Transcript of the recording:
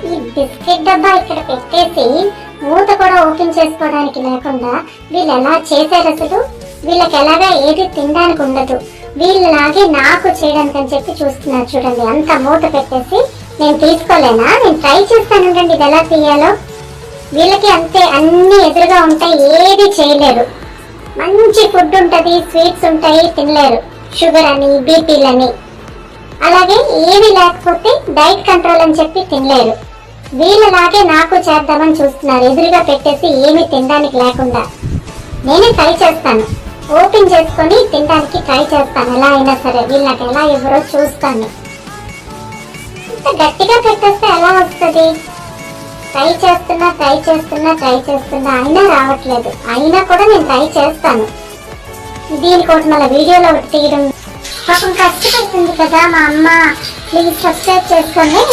ఈ బిస్కెట్ డబ్బా ఇక్కడ పెట్టేసి మూత కూడా ఓపెన్ చేసుకోవడానికి లేకుండా వీళ్ళు ఎలా చేశారు అసలు? వీళ్ళకి ఎలాగా ఏది తినడానికి ఉండదు, వీళ్ళలాగే నాకు చేయడానికి అని చెప్పి చూస్తున్నారు. చూడండి, అంత మూత పెట్టేసి నేను తీసుకోలేనా, నేను ట్రై చేస్తాను ఇది ఎలా తీయాలో. వీళ్ళకి అంతే, అన్ని ఎదురుగా ఉంటాయి, ఏది చేయలేరు. మంచి ఫుడ్ ఉంటది, స్వీట్స్ ఉంటాయి, తినలేరు. షుగర్ అని, బీపీలని, అలాగే ఏవి లేకపోతే డైట్ కంట్రోల్ అని చెప్పి తినలేరు. వీళ్ళలాగే నాకు చేద్దామని చూస్తున్నారు, ఎదురుగా పెట్టేసి ఏమి తినడానికి లేకుండా. నేనే ట్రై చేస్తాను, ఓపెన్ చేసుకొని తినడానికి ట్రై చేస్తాను. ఎలా అయినా సరే వీళ్ళకి ఎలా ఎవరో చూస్తాను. ఇంత గట్టిగా పెట్టేస్తే ఎలా వస్తుంది? ట్రై చేస్తున్నా అయినా రావట్లేదు. అయినా కూడా నేను ట్రై చేస్తాను. దీనికోటి మళ్ళీ వీడియోలో ఒకటి తీయడం పాపం కష్టపడుతుంది కదా మా అమ్మ. ప్లీజ్ సబ్స్క్రైబ్ చేసుకోండి.